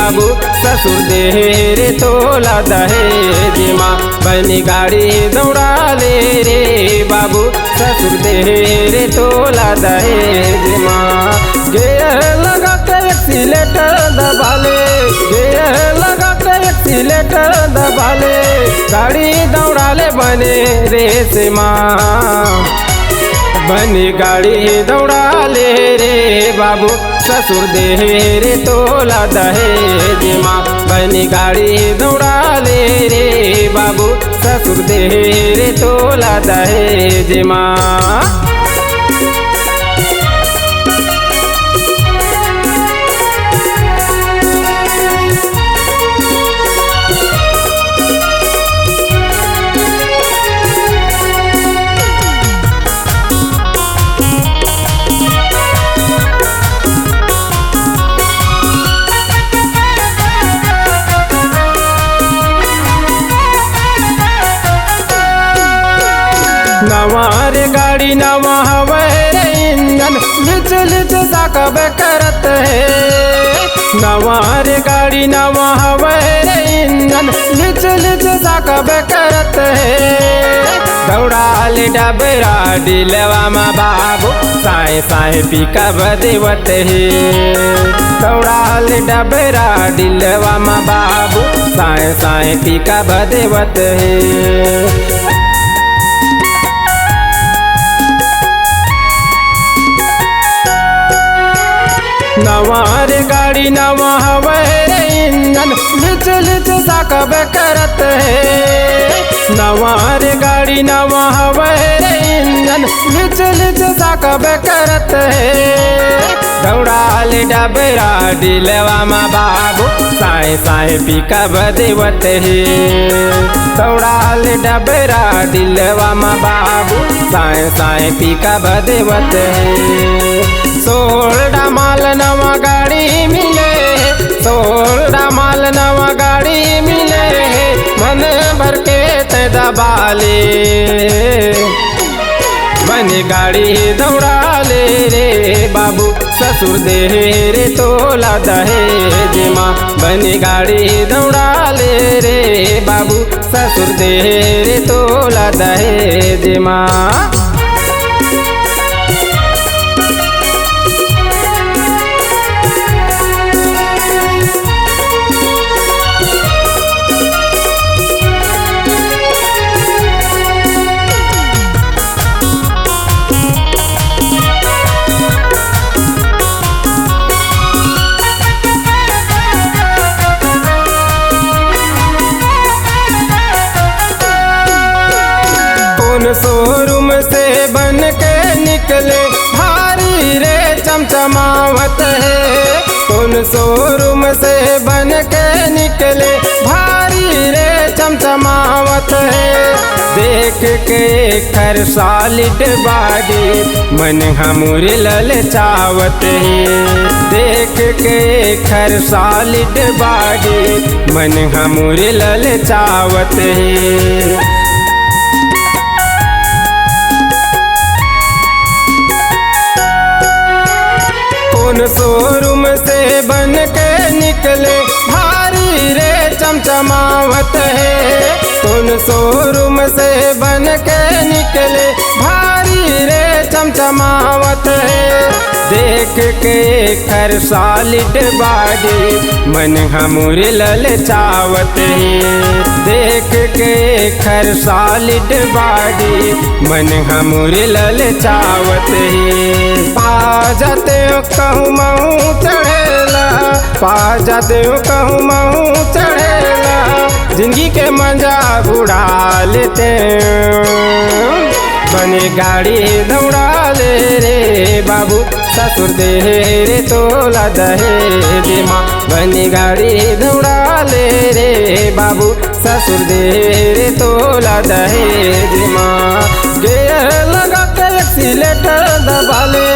बाबू ससुर दे रे तोला दहेज माँ। बनी गाड़ी दौड़ा ले रे बाबू ससुर दे रे तोला दहेज माँ। गेयर लगा के एक्सीलेटर दबा ले, गेयर लगा के एक्सीलेटर दबा ले, गाड़ी दौड़ा ले बने रेस माँ। बनी गाड़ी दौड़ा ले रे बाबू ससुर दे रे तोला दहेज माँ। बनी गाड़ी दौड़ा ले रे बाबू ससुर दे रे तोला दहेज माँ। नवार गाड़ी नवा हवे इंजन विचलित साकब करत है। नवार गाड़ी नवा हवे इंजन विचलित साकब करत है। दौड़ाल डबरा डिलवा में बाबू साए साए पीका बदेवत है। दौड़ाल डबरा डिलवा में बाबू साए साए पीका बदेवत है। नवार गाड़ी नवा हवे इंजन विचलित साकब करत है। नवार गाड़ी नवा हवे इंजन विचलित साकब करत है। दौड़ाल डबरा डिलवा में बाबू साए साए पीका बदेवत है। दौड़ाल डबरा डिलवा में बाबू साए साए पीका बदेवत है। सोलडा माल नवा गाड़ी मिले, सोलडा माल नवा गाड़ी मिले, मन भर के ते दबाले। बनी गाड़ी दौड़ा ले रे बाबू ससुर दे रे तोला दहेज माँ। बनी गाड़ी दौड़ा ले रे बाबू ससुर दे रे तोला दहेज माँ। शोरूम से बन के निकले भारी रे चमचमावत है। कौन शोरूम से बन के निकले भारी रे चमचमावत है। देख के खर सॉलिड बॉडी मन हमूर ललचावत है। देख के खर सॉलिड बॉडी मन हमूर ललचावत है। शोरूम से बन के निकले भारी रे चमचमावत है। कौन शोरूम से बन के निकले भारी रे चमचमावत है। देख के खर सॉलिड बॉडी मन हमूर ललचावत है। देख के खर सॉलिड बॉडी मन हमूर ललचावत है। पा जाते कहूँ महू चढ़ेला, पा जाते कहूँ महू चढ़ेला, जिंदगी के मजा बुढ़ा लेते। बनी गाड़ी दौड़ा ले रे बाबू ससुर दे रे तोला दहेज माँ। बनी गाड़ी दौड़ा ले रे बाबू ससुर दे रे तोला दहेज माँ। गेयर लगा के एक्सीलेटर दबा ले,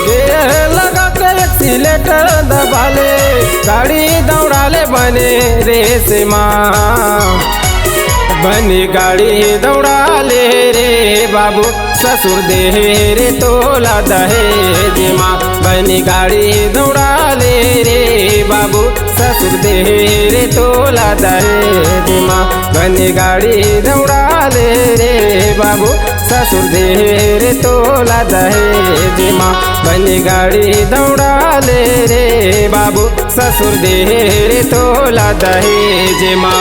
गेयर लगा के एक्सीलेटर दबा ले, गाड़ी दौड़ा ले बने रेस माँ। बनी गाड़ी दौड़ा ले रे बाबू ससुर दे रे तोला दहेज माँ। बनी गाड़ी दौड़ा ले रे बाबू ससुर ससुर दे रे तोला दहेज माँ बनी गाड़ी दौड़ाले रे बाबू ससुर दे रे तोला दहेज माँ बनी गाड़ी दौड़ाले रे बाबू ससुर दे रे तोला दहेज माँ।